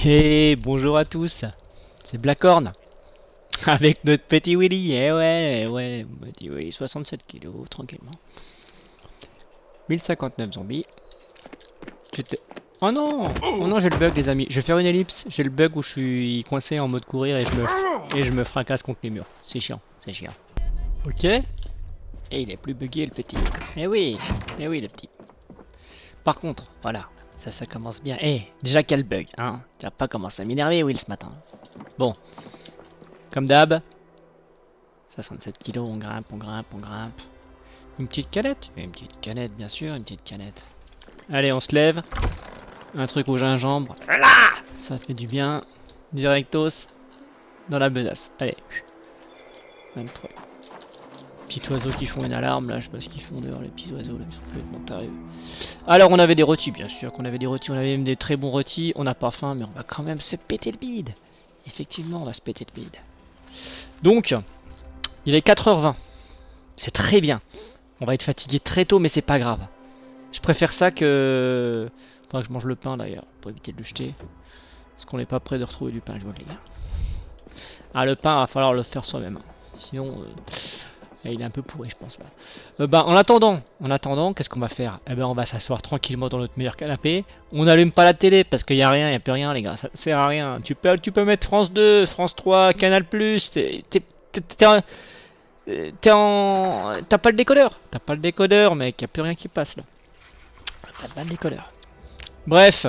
Et bonjour à tous, c'est Blackhorn avec notre petit Willy. Eh ouais, petit Willy, 67 kilos, tranquillement. 1059 zombies. Oh non, oh non, j'ai le bug, les amis. Je vais faire une ellipse. J'ai le bug où je suis coincé en mode courir et je me fracasse contre les murs. C'est chiant, c'est chiant. Ok. Et il est plus bugué, le petit. Eh oui, le petit. Par contre, voilà, ça commence bien. Eh, déjà quel bug, hein. Tu vas pas commencer à m'énerver, Will, ce matin. Bon, comme d'hab, 67 kilos, on grimpe, on grimpe, on grimpe. Une petite canette? Une petite canette, bien sûr, une petite canette. Allez, on se lève. Un truc au gingembre. Ça fait du bien. Directos. Dans la besace. Allez. 23. Petits oiseaux qui font une alarme, là, je sais pas ce qu'ils font dehors, les petits oiseaux, là, ils sont complètement tarés. Alors, on avait des rôtis, bien sûr qu'on avait des rôtis, on avait même des très bons rôtis. On n'a pas faim, mais on va quand même se péter le bide. Effectivement, on va se péter le bide. Donc, il est 4h20. C'est très bien. On va être fatigué très tôt, mais c'est pas grave. Je préfère ça que... Faudra que je mange le pain d'ailleurs, pour éviter de le jeter. Parce qu'on n'est pas prêt de retrouver du pain, je vois le lire. Ah, le pain, va falloir le faire soi-même. Sinon, il est un peu pourri, je pense là. Bah, en attendant, qu'est-ce qu'on va faire? Eh ben, on va s'asseoir tranquillement dans notre meilleur canapé. On n'allume pas la télé parce qu'il n'y a rien, il n'y a plus rien, les gars. Ça sert à rien. Tu peux mettre France 2, France 3, Canal+. T'as pas le décodeur. T'as pas le décodeur, mec. Y a plus rien qui passe là. T'as pas le décodeur. Bref,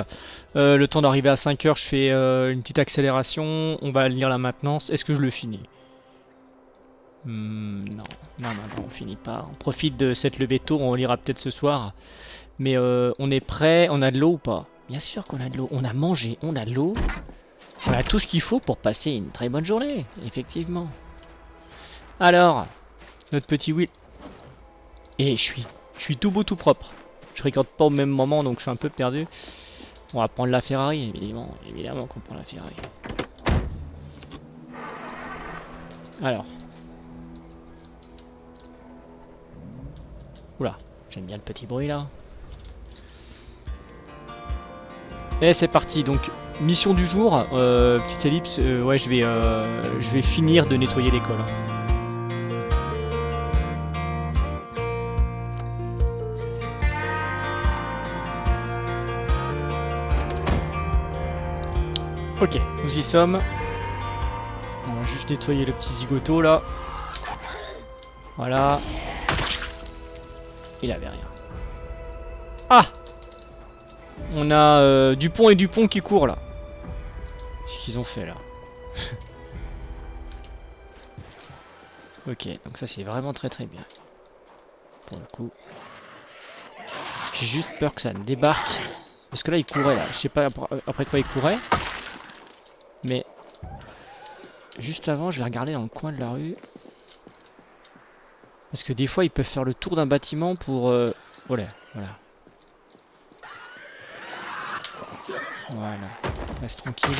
le temps d'arriver à 5h, je fais une petite accélération. On va lire la maintenance. Est-ce que je le finis? Non. Non, on finit pas. On profite de cette levée tôt. On lira peut-être ce soir. Mais on est prêt. On a de l'eau ou pas? Bien sûr qu'on a de l'eau. On a mangé, on a de l'eau. On a tout ce qu'il faut pour passer une très bonne journée. Effectivement. Alors, notre petit Will. Et je suis tout beau tout propre. Je regarde pas au même moment donc je suis un peu perdu. On va prendre la Ferrari, évidemment qu'on prend la Ferrari. Alors. Oula, j'aime bien le petit bruit là. Et c'est parti, donc mission du jour, petite ellipse, ouais je vais finir de nettoyer l'école. Ok, nous y sommes. On va juste nettoyer le petit zigoto là. Voilà. Il avait rien. Ah! On a Dupont et Dupont qui courent là. Qu'est-ce qu'ils ont fait là? Ok, donc ça c'est vraiment très très bien. Pour le coup. J'ai juste peur que ça ne débarque. Parce que là il courait là. Je sais pas après quoi il courait. Mais juste avant je vais regarder dans le coin de la rue. Parce que des fois ils peuvent faire le tour d'un bâtiment pour... Voilà, voilà. Voilà. Reste tranquille.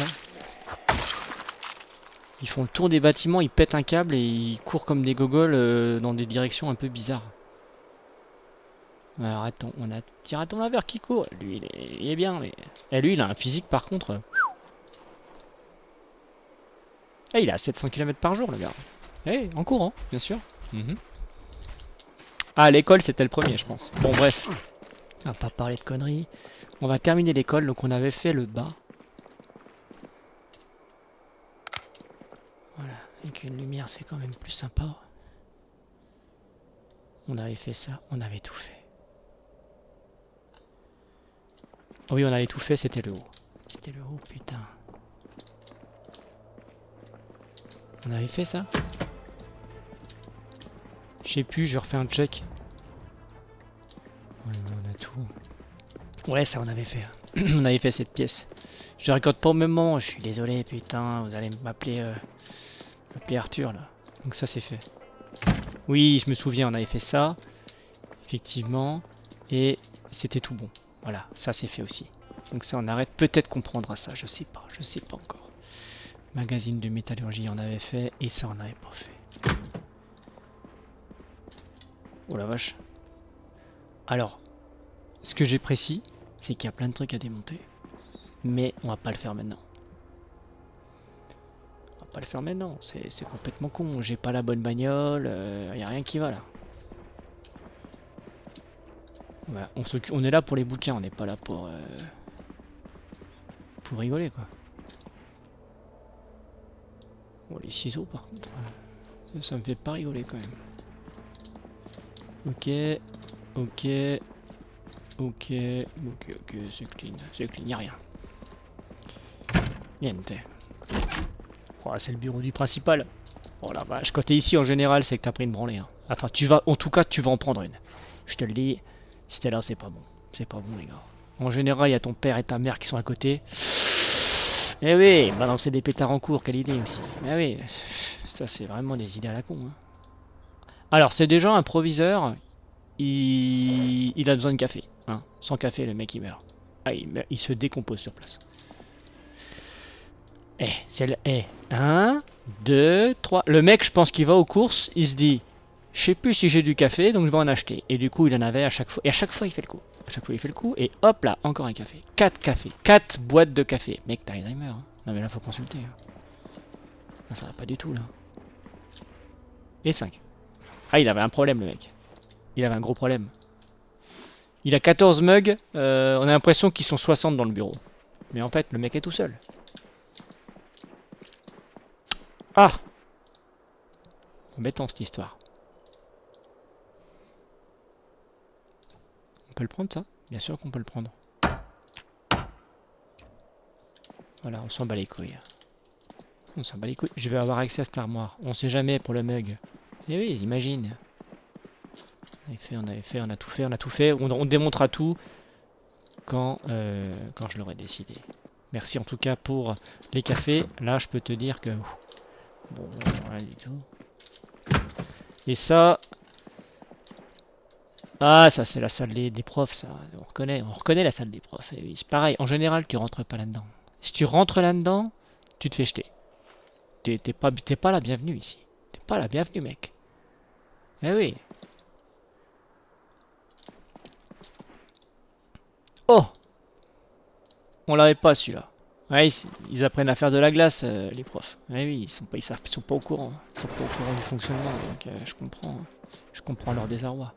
Ils font le tour des bâtiments, ils pètent un câble et ils courent comme des gogoles dans des directions un peu bizarres. Alors attends, on a petit raton laveur qui court. Lui, il est bien, mais... Et lui, il a un physique par contre... Eh, il est à 700 km par jour, le gars. Eh, en courant, bien sûr. Ah, l'école, c'était le premier, je pense. Bon, bref. On va pas parler de conneries. On va terminer l'école, donc on avait fait le bas. Voilà, avec une lumière, c'est quand même plus sympa. On avait fait ça, on avait tout fait. Oh oui, on avait tout fait, c'était le haut. C'était le haut, putain. On avait fait ça? Je sais plus, je refais un check. Ouais, on a tout. Ouais, ça on avait fait. On avait fait cette pièce. Je regarde pas au même moment, je suis désolé, putain, vous allez m'appeler Arthur là. Donc ça c'est fait. Oui, je me souviens, on avait fait ça. Effectivement. Et c'était tout bon. Voilà, ça c'est fait aussi. Donc ça on arrête, peut-être qu'on prendra ça, je sais pas encore. Magazine de métallurgie on avait fait et ça on n'avait pas fait. Oh la vache. Alors, ce que j'ai précis, c'est qu'il y a plein de trucs à démonter. Mais on va pas le faire maintenant. pas le faire maintenant. C'est complètement con. J'ai pas la bonne bagnole. Y a rien qui va là. Ouais, on est là pour les bouquins. On n'est pas là pour rigoler quoi. Bon, les ciseaux par contre. Ça me fait pas rigoler quand même. Ok. Ok. Ok. Ok. C'est clean. C'est clean. Y'a rien. Niente. Oh, c'est le bureau du principal. Oh la vache, quand t'es ici en général, c'est que t'as pris une branlée. Hein. Enfin, en tout cas, tu vas en prendre une. Je te le dis, si t'es là, c'est pas bon. C'est pas bon, les gars. En général, il y a ton père et ta mère qui sont à côté. Eh oui, balancer des pétards en cours, quelle idée aussi. Eh oui, ça c'est vraiment des idées à la con. Hein. Alors, c'est déjà un proviseur. Il a besoin de café. Hein. Sans café, le mec il meurt. Ah, il se décompose sur place. C'est le... 1, 2, 3. Le mec, je pense qu'il va aux courses, il se dit, je sais plus si j'ai du café, donc je vais en acheter. Et du coup, il en avait à chaque fois. Et à chaque fois, il fait le coup. À chaque fois, il fait le coup. Et hop là, encore un café. 4 cafés. 4 boîtes de café. Mec, t'as Alzheimer. Hein. Non, mais là, faut consulter. Hein. Non, ça va pas du tout, là. Et 5. Ah, il avait un problème, le mec. Il avait un gros problème. Il a 14 mugs. On a l'impression qu'ils sont 60 dans le bureau. Mais en fait, le mec est tout seul. Ah! Embêtant cette histoire. On peut le prendre ça? Bien sûr qu'on peut le prendre. Voilà, on s'en bat les couilles. On s'en bat les couilles. Je vais avoir accès à cette armoire. On sait jamais pour le mug. Eh oui, imagine. On avait fait, on a tout fait, on a tout fait. On démontrera tout quand je l'aurai décidé. Merci en tout cas pour les cafés. Là, je peux te dire que... Bon, rien du tout. Et ça... Ah, ça c'est la salle des profs, ça. On reconnaît la salle des profs. Et oui, c'est pareil, en général, tu rentres pas là-dedans. Si tu rentres là-dedans, tu te fais jeter. T'es pas la bienvenue ici. T'es pas la bienvenue, mec. Eh oui. Oh! On l'avait pas, celui-là. Ouais, ils apprennent à faire de la glace, les profs. Eh oui, ils sont pas au courant. Ils sont pas au courant du fonctionnement, donc je comprends. Je comprends leur désarroi.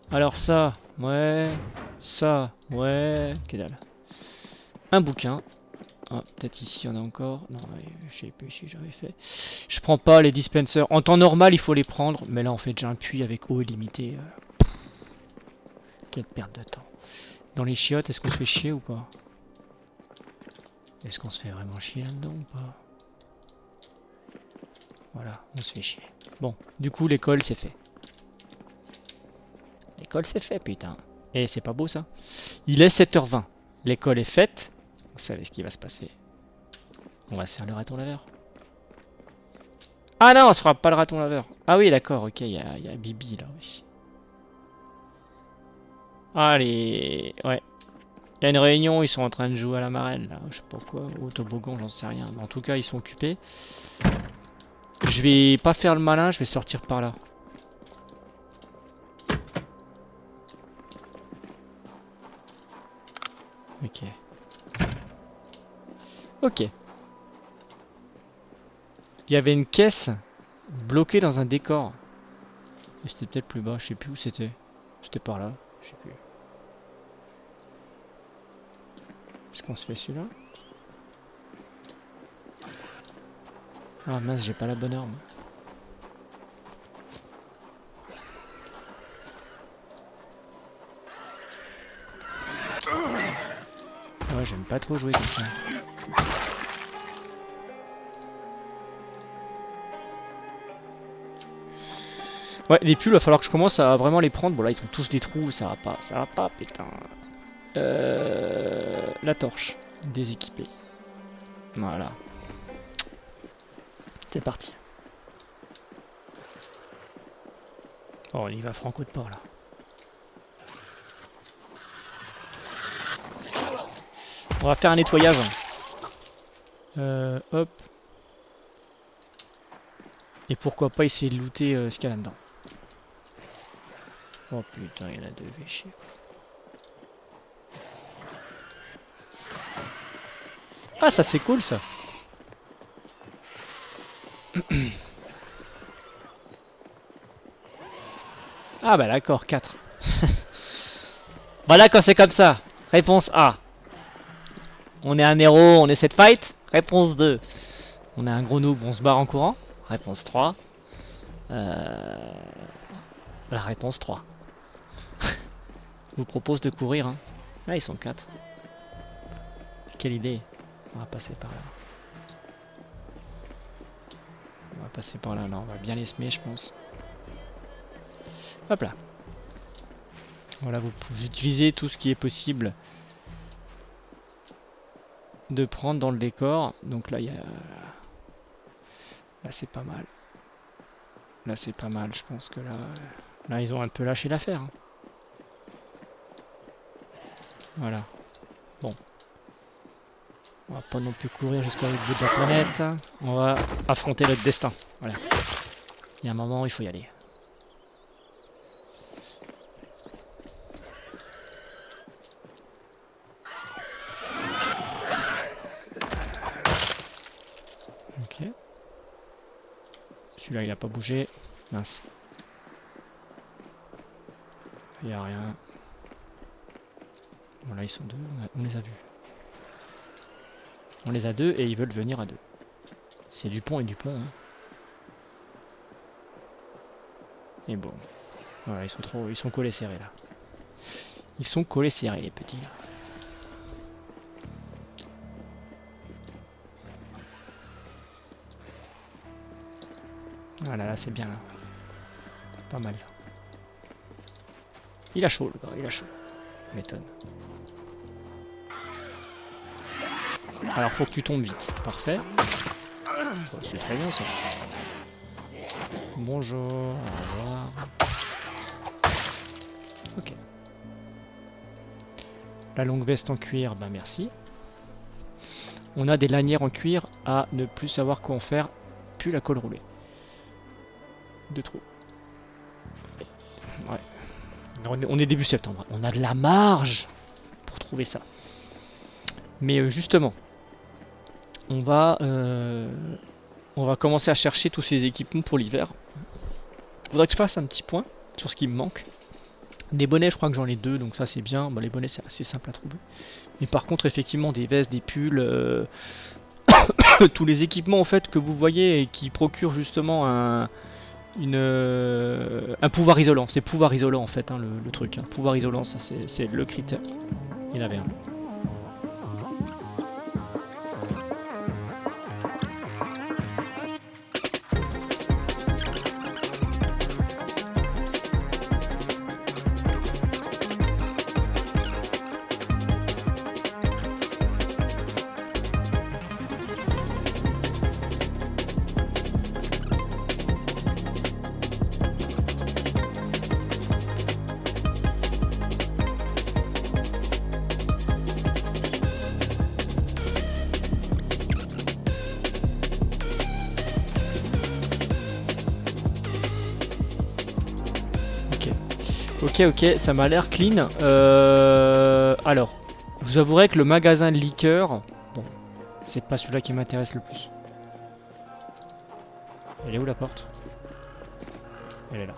Alors ça, ouais. Ça, ouais. Que dalle. Un bouquin. Ah, peut-être ici, il y en a encore. Non, je sais plus si j'avais fait. Je prends pas les dispensers. En temps normal, il faut les prendre. Mais là, on fait déjà un puits avec eau illimitée. Quelle perte de temps. Dans les chiottes, est-ce qu'on se fait chier ou pas? Est-ce qu'on se fait vraiment chier là-dedans ou pas? Voilà, on se fait chier. Bon, du coup, l'école, c'est fait. L'école, c'est fait, putain. Et c'est pas beau, ça? Il est 7h20. L'école est faite. Vous savez ce qui va se passer. On va se faire le raton laveur. Ah non, on se fera pas le raton laveur. Ah oui, d'accord, ok, il y a Bibi là aussi. Allez, ouais. Il y a une réunion, ils sont en train de jouer à la marelle là. Je sais pas quoi, au toboggan, j'en sais rien. Mais en tout cas, ils sont occupés. Je vais pas faire le malin, je vais sortir par là. Ok. Ok. Il y avait une caisse bloquée dans un décor. C'était peut-être plus bas, je sais plus où c'était. C'était par là, je sais plus. Est-ce qu'on se fait celui-là? Ah mince, j'ai pas la bonne arme. Ouais, j'aime pas trop jouer comme ça. Ouais, les pulls, il va falloir que je commence à vraiment les prendre. Bon, là, ils ont tous des trous, ça va pas, putain. La torche, déséquipée. Voilà. C'est parti. Oh, on y va franco de port, là. On va faire un nettoyage. Hop. Et pourquoi pas essayer de looter ce qu'il y a là-dedans. Oh putain, il y en a deux véchés. Ah, ça c'est cool ça. Ah bah d'accord, 4. Voilà quand c'est comme ça. Réponse A. On est un héros, on essaie de fight. Réponse 2. On est un gros noob, on se barre en courant. Réponse 3. La réponse 3. Je vous propose de courir. Hein. Là, ils sont 4. Quelle idée. On va passer par là. On va passer par là. Là, on va bien les semer, je pense. Hop là. Voilà, vous utilisez tout ce qui est possible de prendre dans le décor. Donc là, il y a... Là, c'est pas mal. Là, c'est pas mal. Je pense que là, ils ont un peu lâché l'affaire. Hein. Voilà. Bon. On va pas non plus courir jusqu'au bout de la planète. On va affronter notre destin. Voilà. Il y a un moment où il faut y aller. Ok. Celui-là, il a pas bougé. Mince. Il n'y a rien. Voilà, ils sont deux. On les a vus. On les a deux et ils veulent venir à deux. C'est Dupont et Dupont. Hein. Et bon. Voilà, ils sont collés serrés là. Ils sont collés serrés les petits là. Voilà, là c'est bien là. Pas mal ça. Il a chaud le gars, il a chaud. M'étonne. Alors faut que tu tombes vite. Parfait. Oh, c'est très bien ça. Bonjour, au revoir. Ok. La longue veste en cuir, bah merci. On a des lanières en cuir à ne plus savoir quoi en faire. Puis la colle roulée. De trop. Ouais. On est début septembre. On a de la marge pour trouver ça. Mais justement, on va commencer à chercher tous ces équipements pour l'hiver. Il faudrait que je fasse un petit point sur ce qui me manque. Des bonnets, je crois que j'en ai 2, donc ça c'est bien. Bon, les bonnets c'est assez simple à trouver. Mais par contre, effectivement, des vestes, des pulls, tous les équipements en fait que vous voyez et qui procurent justement un pouvoir isolant. C'est pouvoir isolant en fait, hein, le truc. Hein. Pouvoir isolant, ça c'est le critère. Il y en avait un. Ok, ça m'a l'air clean. Alors, je vous avouerai que le magasin de liqueurs, bon, c'est pas celui-là qui m'intéresse le plus. Elle est où la porte? Elle est là.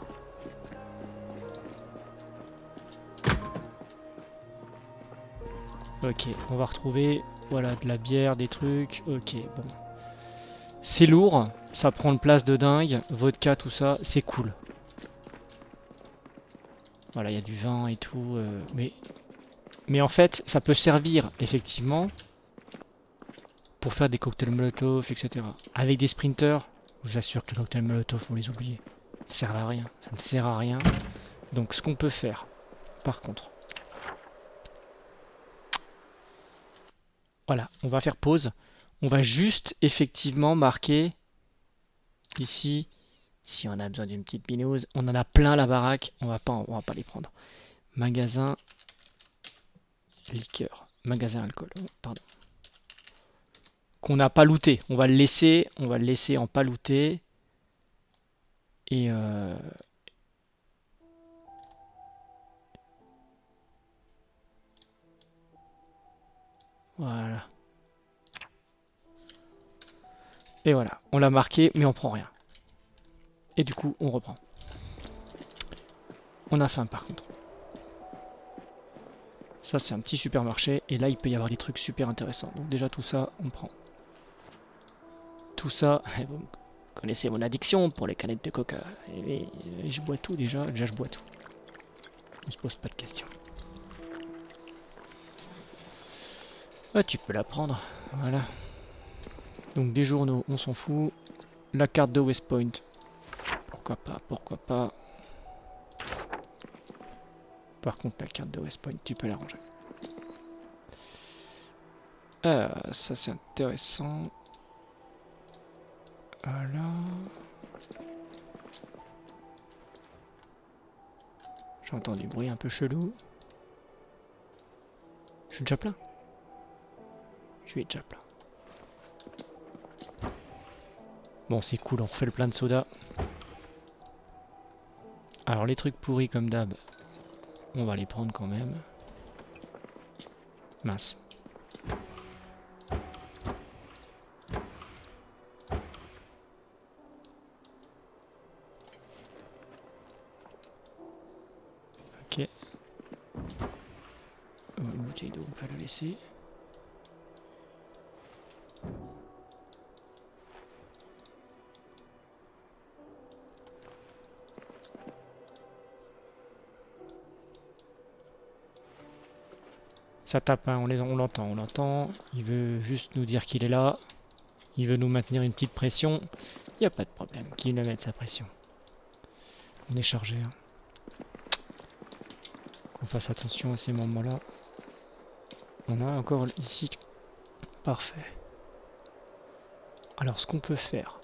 Ok, on va retrouver, voilà, de la bière, des trucs. Ok, bon. C'est lourd, ça prend une place de dingue. Vodka, tout ça, c'est cool. Voilà, il y a du vin et tout, mais en fait, ça peut servir, effectivement, pour faire des cocktails Molotov, etc. Avec des sprinters, je vous assure que les cocktails Molotov, vous les oubliez. Ça ne sert à rien. Ça ne sert à rien. Donc, ce qu'on peut faire, par contre, voilà, on va faire pause. On va juste, effectivement, marquer ici, si on a besoin d'une petite binouse. On en a plein la baraque, on va pas les prendre. Magasin liqueur, magasin alcool, pardon. Qu'on n'a pas looté. On va le laisser en pas looté. Et voilà. Et voilà, on l'a marqué, mais on prend rien. Et du coup, on reprend. On a faim par contre. Ça, c'est un petit supermarché. Et là, il peut y avoir des trucs super intéressants. Donc déjà, tout ça, on prend. Tout ça, vous connaissez mon addiction pour les canettes de coca. Et je bois tout déjà. Déjà, je bois tout. On se pose pas de questions. Ah, tu peux la prendre. Voilà. Donc des journaux, on s'en fout. La carte de West Point. Pourquoi pas, pourquoi pas. Par contre, la carte de West Point, tu peux la ranger. Ça c'est intéressant. Voilà. J'entends du bruit un peu chelou. Je suis déjà plein. Je suis déjà plein. Bon, c'est cool, on refait le plein de soda. Alors les trucs pourris comme d'hab, on va les prendre quand même. Mince. Ok. Une bouteille d'eau, on peut la laisser. Ça tape, hein, on l'entend, on l'entend. Il veut juste nous dire qu'il est là. Il veut nous maintenir une petite pression. Il n'y a pas de problème, qu'il ne mette sa pression. On est chargé. Hein. Qu'on fasse attention à ces moments-là. On a encore ici. Parfait. Alors ce qu'on peut faire,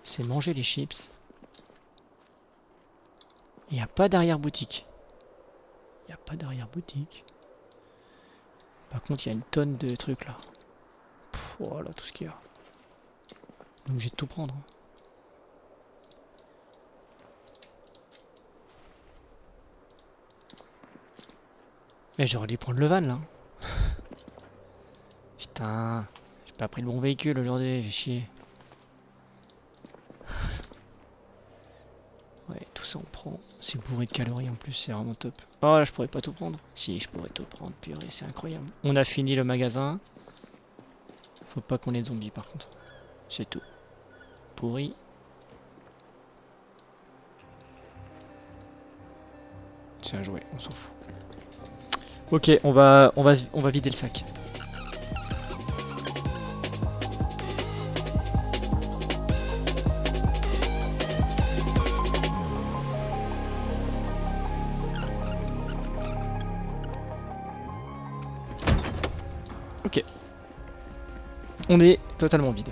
c'est manger les chips. Il n'y a pas d'arrière-boutique. Il n'y a pas d'arrière-boutique. Par contre, il y a une tonne de trucs là. Voilà tout ce qu'il y a. Donc j'ai de tout prendre. Hein. Mais j'aurais dû prendre le van là. Putain, j'ai pas pris le bon véhicule aujourd'hui, j'ai chier. Ouais, tout ça on prend. C'est bourré de calories en plus, c'est vraiment top. Oh là, je pourrais pas tout prendre. Si, je pourrais tout prendre, purée, c'est incroyable. On a fini le magasin. Faut pas qu'on ait de zombies par contre. C'est tout. Pourri. C'est un jouet, on s'en fout. Ok, on va vider le sac. Ok. On est totalement vide.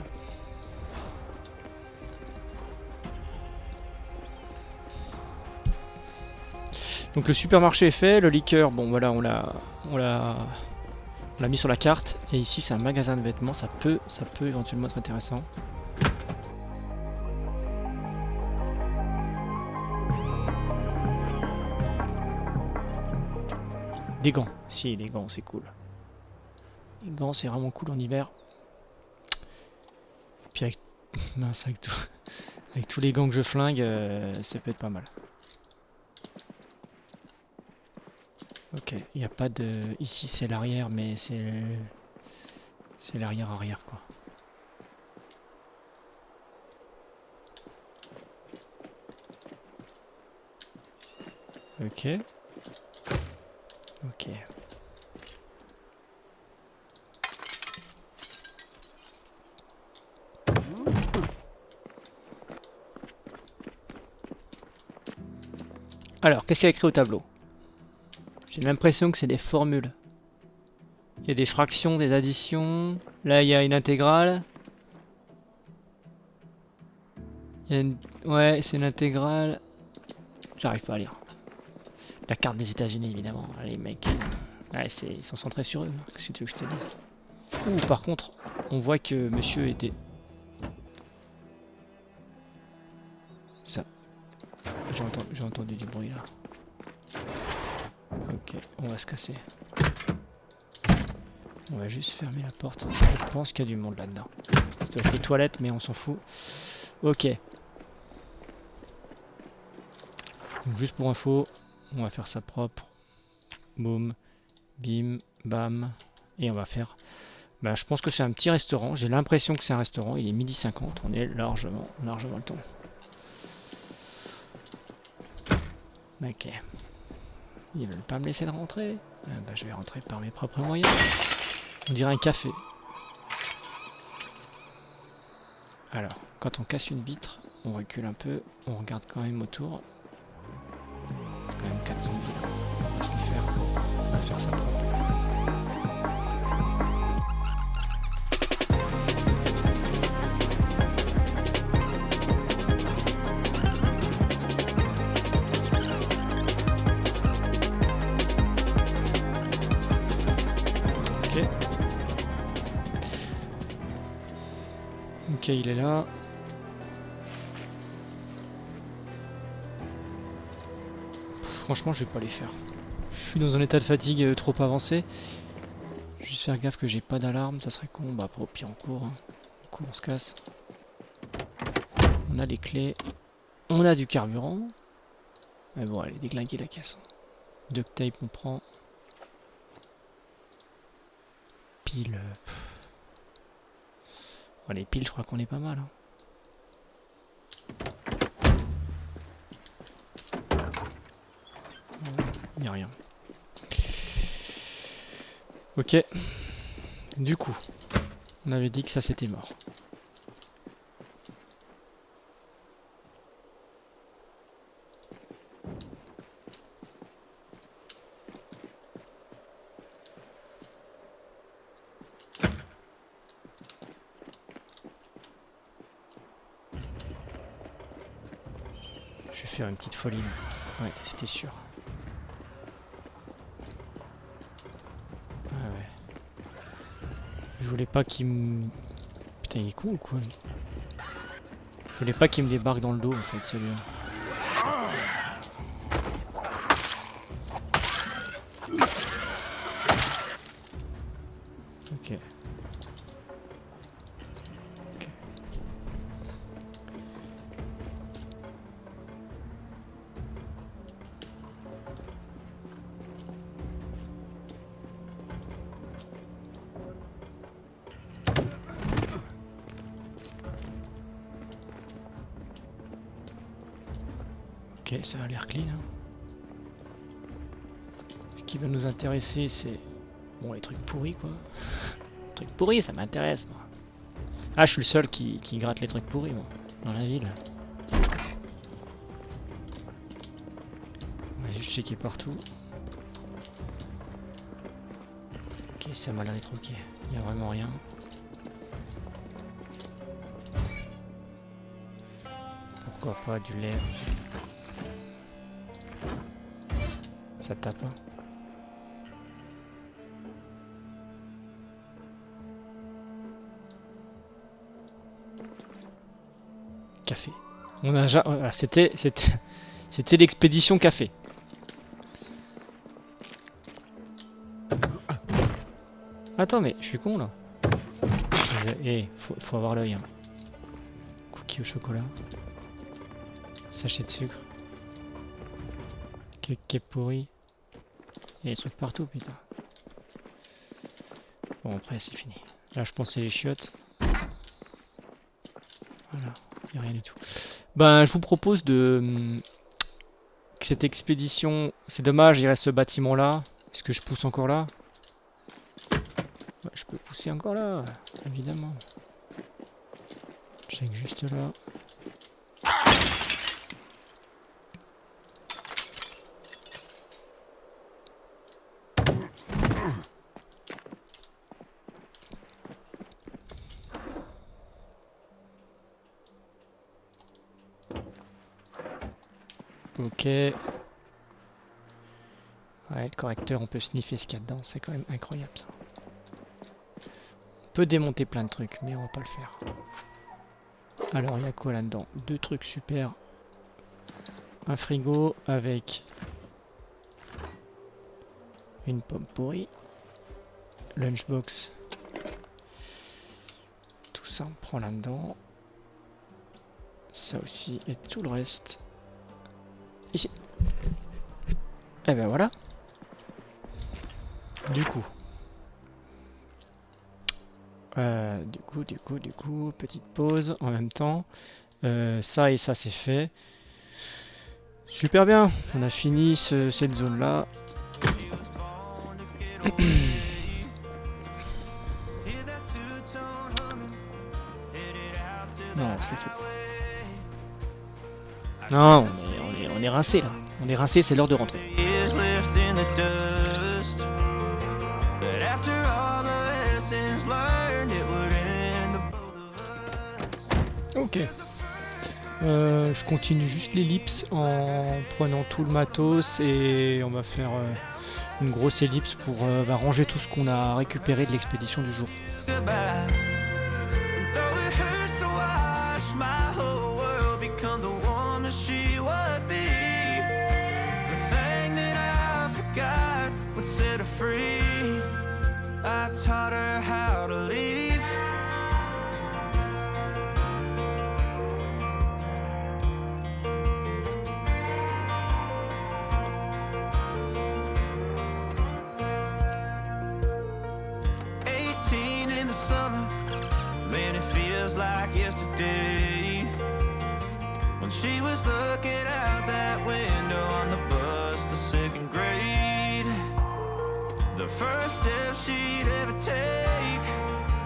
Donc le supermarché est fait, le liqueur, bon voilà, on l'a mis sur la carte. Et ici c'est un magasin de vêtements, ça peut éventuellement être intéressant. Des gants, si les gants c'est cool. Les gants c'est vraiment cool en hiver. Puis avec, mince, avec tous les gants que je flingue, ça peut être pas mal. Ok, il n'y a pas de... Ici c'est l'arrière, mais c'est l'arrière quoi. Ok. Ok. Alors, qu'est-ce qu'il y a écrit au tableau? J'ai l'impression que c'est des formules. Il y a des fractions, des additions. Là, il y a une intégrale. Il y a une... Ouais, c'est une intégrale. J'arrive pas à lire. La carte des États-Unis, évidemment. Les mecs. Ouais, ils sont centrés sur eux. Qu'est-ce que tu veux que je te dise? Ouh, par contre, on voit que monsieur était... Ça. J'ai entendu du bruit là. Ok, on va se casser. On va juste fermer la porte. Je pense qu'il y a du monde là-dedans. Ça doit être les toilettes, mais on s'en fout. Ok. Donc juste pour info, on va faire ça propre. Boum, bim, bam. Et on va faire... Bah, je pense que c'est un petit restaurant. J'ai l'impression que c'est un restaurant. Il est 12h50. On est largement le temps. Ok. Ils veulent pas me laisser de rentrer. Bah, je vais rentrer par mes propres moyens. On dirait un café. Alors, quand on casse une vitre, on recule un peu. On regarde quand même autour. C'est quand même 400 000. On va se les faire. On va faire ça propre. Ok, il est là. Franchement, je vais pas les faire. Je suis dans un état de fatigue trop avancé. Juste faire gaffe que j'ai pas d'alarme, ça serait con. Bah, au pire, on court. Hein. On court, on se casse. On a les clés. On a du carburant. Mais bon, elle est déglinguée la caisse. Duct tape, on prend. Piles. Oh, les piles, je crois qu'on est pas mal. Hein. Il n'y a rien. Ok. Du coup, on avait dit que ça c'était mort. Je vais faire une petite folie là. Ouais, c'était sûr. Ah ouais. Je voulais pas qu'il me... Putain, il est con ou quoi lui? Je voulais pas qu'il me débarque dans le dos en fait celui-là. Ok. Ok. Ok, ça a l'air clean. Hein. Ce qui va nous intéresser, c'est... Bon, les trucs pourris, quoi. Les trucs pourris, ça m'intéresse, moi. Ah, je suis le seul qui gratte les trucs pourris, moi. Dans la ville. On va juste checker partout. Ok, ça m'a l'air d'être ok. Il n'y a vraiment rien. Pourquoi pas du lait? Ça tape, hein. Café. On a déjà... Voilà, c'était l'expédition café. Attends, mais je suis con, là. Eh, faut avoir l'œil, hein. Cookie au chocolat. Sachet de sucre. Cake pourri. Il y a des trucs partout, putain. Bon, après, c'est fini. Là, je pense que c'est les chiottes. Voilà, il n'y a rien du tout. Ben, je vous propose de... que cette expédition... C'est dommage, il reste ce bâtiment-là. Est-ce que je pousse encore là? Ouais, je peux pousser encore là, évidemment. Check juste là. Ok. Ouais, le correcteur, on peut sniffer ce qu'il y a dedans. C'est quand même incroyable, ça. On peut démonter plein de trucs, mais on va pas le faire. Alors, il y a quoi là-dedans? Deux trucs super. Un frigo avec une pomme pourrie. lunchbox. Tout ça on prend là-dedans. Ça aussi et tout le reste. Ici. Et ben voilà. Du coup, petite pause en même temps. Ça et ça c'est fait. Super bien, on a fini cette zone là. Non, on se l'est fait. Non, on est rincé là. On est rincé, c'est l'heure de rentrer. Ok. Je continue juste l'ellipse en prenant tout le matos et on va faire une grosse ellipse pour ranger tout ce qu'on a récupéré de l'expédition du jour. Like yesterday when she was looking out that window on the bus to second grade. The first step she'd ever take,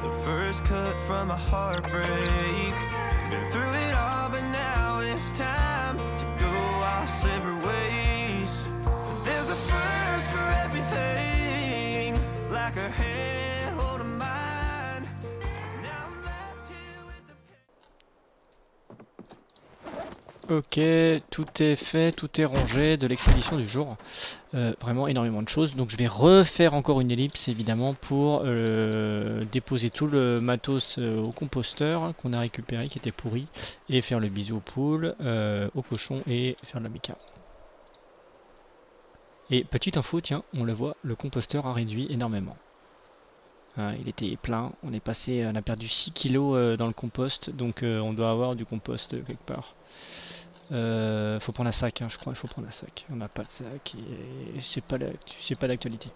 the first cut from a heartbreak. Been through it all, but now it's time to go our separate ways. There's a first for everything, like a hand holding mine. Now I'm left here with the... Ok, tout est fait, tout est rangé de l'expédition du jour. Vraiment énormément de choses. Donc je vais refaire encore une ellipse évidemment pour déposer tout le matos au composteur qu'on a récupéré qui était pourri et faire le bisou aux poules, aux cochons et faire de la méca. Et petite info, tiens, on le voit, le composteur a réduit énormément. Il était plein, on a perdu 6 kilos dans le compost, donc on doit avoir du compost quelque part. Faut prendre un sac, hein, je crois, il faut prendre un sac. On n'a pas de sac et c'est pas d'actualité.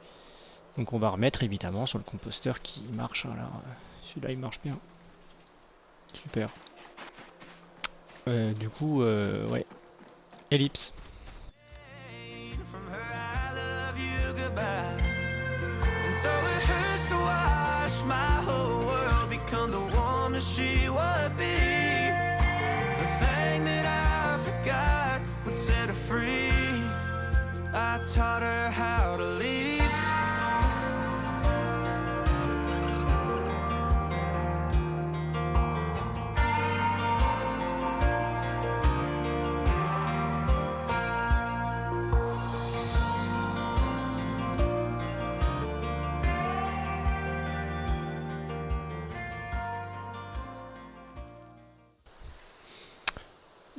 Donc on va remettre évidemment sur le composteur qui marche. Hein, là, celui-là il marche bien. Super. Du coup, ouais. Ellipse. I taught her how to leave.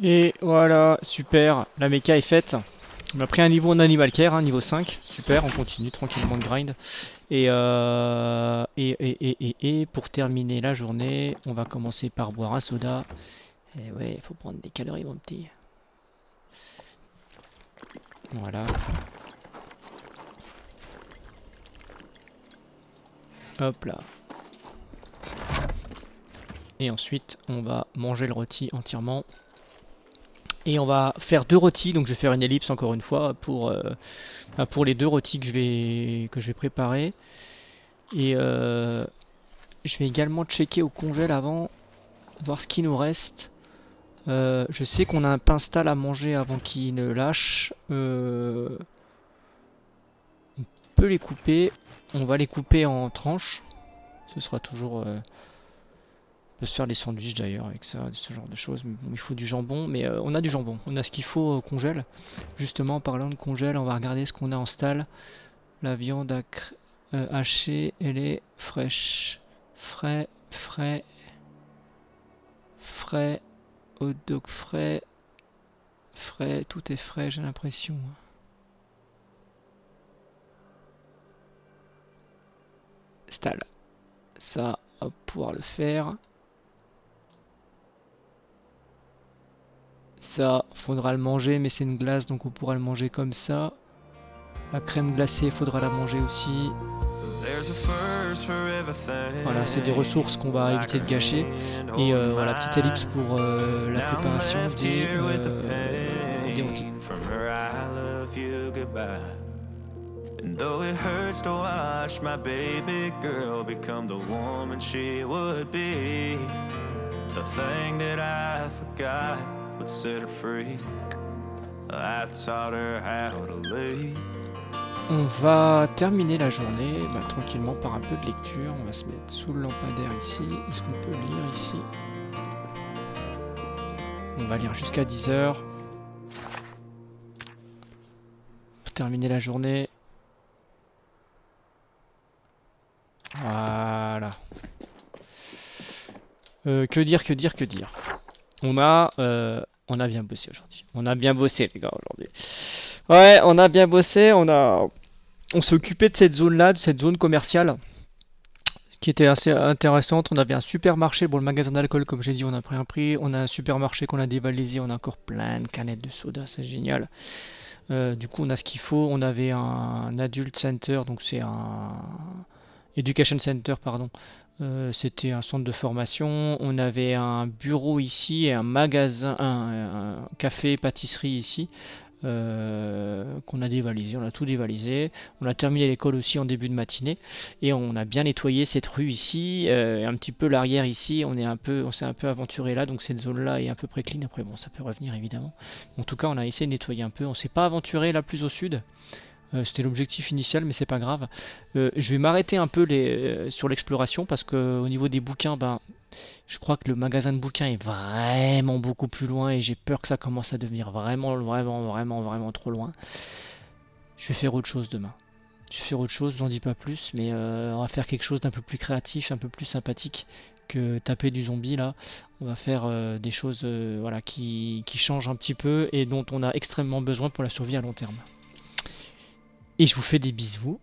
Et voilà, super, la méca est faite. On a pris un niveau en Animal Care, hein, niveau 5. Super, on continue tranquillement de grind. Et pour terminer la journée, on va commencer par boire un soda. Et ouais, il faut prendre des calories, mon petit. Voilà. Hop là. Et ensuite, on va manger le rôti entièrement. Et on va faire 2 rôtis, donc je vais faire une ellipse encore une fois pour les 2 rôtis que je vais préparer. Et je vais également checker au congèle avant, voir ce qui nous reste. Je sais qu'on a un pinstal à manger avant qu'il ne lâche. On peut les couper, on va les couper en tranches. Ce sera toujours... On peut se faire des sandwichs d'ailleurs avec ça, ce genre de choses. Mais bon, il faut du jambon, mais on a du jambon. On a ce qu'il faut au congèle. Justement, en parlant de congèle, on va regarder ce qu'on a en stall. La viande hachée, elle est fraîche. Frais, hot dog frais, tout est frais, j'ai l'impression. « cristal. Ça, on va pouvoir le faire. Ça, faudra le manger, mais c'est une glace, donc on pourra le manger comme ça. La crème glacée, faudra la manger aussi. Voilà, c'est des ressources qu'on va éviter de gâcher. Et voilà, petite ellipse pour la préparation des rôtis. And though it hurts to watch my baby girl become the woman she would be, the thing that I forgot would set her free. I taught her how to live. On va terminer la journée tranquillement par un peu de lecture. On va se mettre sous le lampadaire ici. Est-ce qu'on peut lire ici? On va lire jusqu'à 10h. Pour terminer la journée. Voilà. Que dire. On a bien bossé aujourd'hui. On a bien bossé, les gars, aujourd'hui. Ouais, on a bien bossé. On s'est occupé de cette zone-là, de cette zone commerciale, qui était assez intéressante. On avait un supermarché. Bon, le magasin d'alcool, comme j'ai dit, on a pris un prix. On a un supermarché qu'on a dévalisé. On a encore plein de canettes de soda. C'est génial. Du coup, on a ce qu'il faut. On avait un adult center, donc c'est un education center, pardon. C'était un centre de formation. On avait un bureau ici et un magasin, un café, pâtisserie ici. Qu'on a dévalisé, on a tout dévalisé. On a terminé l'école aussi en début de matinée et on a bien nettoyé cette rue ici, un petit peu l'arrière ici. On s'est un peu aventuré là, donc cette zone là est à peu près clean. Après bon, ça peut revenir évidemment. En tout cas, on a essayé de nettoyer un peu. On s'est pas aventuré là plus au sud. C'était l'objectif initial, mais c'est pas grave. Je vais m'arrêter un peu sur l'exploration parce que au niveau des bouquins, je crois que le magasin de bouquins est vraiment beaucoup plus loin et j'ai peur que ça commence à devenir vraiment trop loin. Je vais faire autre chose demain. Je vais faire autre chose, je n'en dis pas plus, mais on va faire quelque chose d'un peu plus créatif, un peu plus sympathique que taper du zombie là. On va faire des choses voilà, qui changent un petit peu et dont on a extrêmement besoin pour la survie à long terme. Et je vous fais des bisous.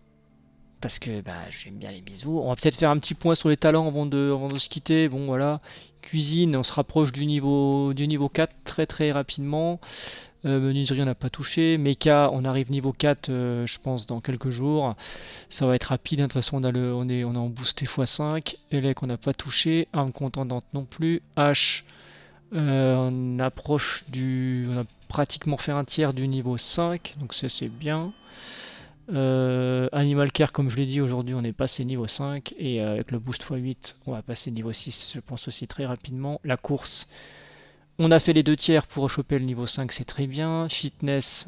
Parce que j'aime bien les bisous. On va peut-être faire un petit point sur les talents avant de se quitter. Bon voilà. Cuisine, on se rapproche du niveau 4 très très rapidement. Menuiserie, on n'a pas touché. Mecha, on arrive niveau 4 je pense dans quelques jours. Ça va être rapide. De toute façon on est en boosté x5. Elec, on n'a pas touché. Arme contendante non plus. H, on approche on a pratiquement fait un tiers du niveau 5. Donc ça c'est bien. Animal Care, comme je l'ai dit, aujourd'hui on est passé niveau 5 et avec le boost x8 on va passer niveau 6, je pense aussi très rapidement. La course, on a fait les 2 tiers pour choper le niveau 5, c'est très bien. Fitness,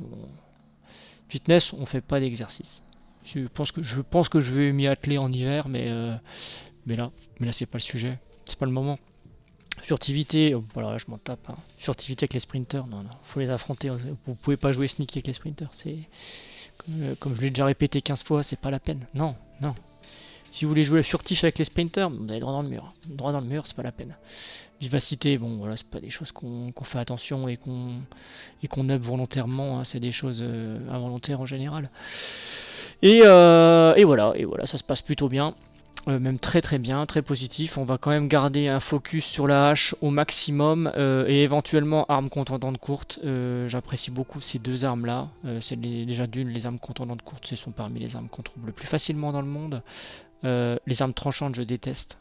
fitness on fait pas d'exercice. Je pense que je vais m'y atteler en hiver, mais là c'est pas le sujet, c'est pas le moment. Furtivité, voilà, je m'en tape. Hein. Furtivité avec les sprinters, non, faut les affronter. Vous pouvez pas jouer sneak avec les sprinters, c'est... Comme je l'ai déjà répété 15 fois, c'est pas la peine. Non. Si vous voulez jouer furtif avec les sprinters, vous allez droit dans le mur. Droit dans le mur, c'est pas la peine. Vivacité, bon voilà, c'est pas des choses qu'on fait attention et qu'on up volontairement, hein, c'est des choses involontaires en général. Et voilà, ça se passe plutôt bien. Même très très bien, très positif. On va quand même garder un focus sur la hache au maximum et éventuellement armes contendantes courtes. J'apprécie beaucoup ces 2 armes là. C'est déjà d'une, les armes contendantes courtes, ce sont parmi les armes qu'on trouve le plus facilement dans le monde. Les armes tranchantes, je déteste.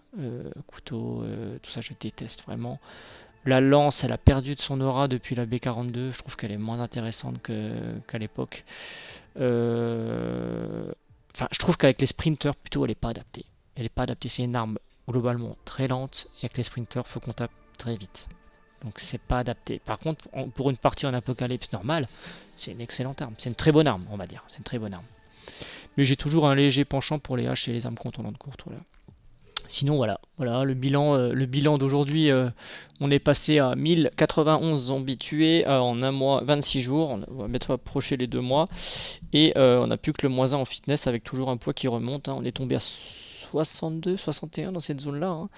Couteau, tout ça, je déteste vraiment. La lance, elle a perdu de son aura depuis la B42. Je trouve qu'elle est moins intéressante qu'à l'époque. Je trouve qu'avec les sprinters, plutôt, elle n'est pas adaptée. Elle n'est pas adaptée, c'est une arme globalement très lente et avec les sprinters, il faut qu'on tape très vite. Donc c'est pas adapté. Par contre, pour une partie en apocalypse normale, c'est une excellente arme. C'est une très bonne arme, on va dire. C'est une très bonne arme. Mais j'ai toujours un léger penchant pour les haches et les armes contendantes courtes. Voilà. Sinon voilà, le bilan d'aujourd'hui, on est passé à 1091 zombies tués en 1 mois, 26 jours, on va bientôt approcher les 2 mois, et on n'a plus que le -1 en fitness avec toujours un poids qui remonte, hein. On est tombé à 62, 61 dans cette zone là, hein.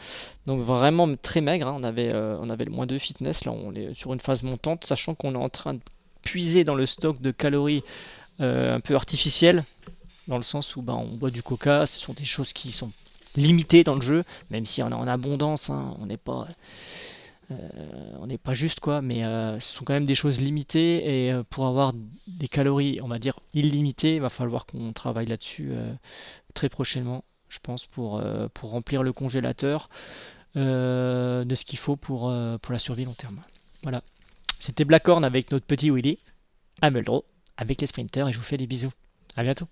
Donc vraiment très maigre, hein. On avait le -2 fitness, là on est sur une phase montante, sachant qu'on est en train de puiser dans le stock de calories un peu artificielles, dans le sens où on boit du coca, ce sont des choses qui sont limitées dans le jeu, même si on est en abondance, hein, on n'est pas juste quoi, mais ce sont quand même des choses limitées et pour avoir des calories, on va dire illimitées, il va falloir qu'on travaille là-dessus très prochainement, je pense, pour remplir le congélateur de ce qu'il faut pour la survie long terme. Voilà. C'était Blackhorn avec notre petit Willy, à Muldrow, avec les sprinters, et je vous fais des bisous. À bientôt.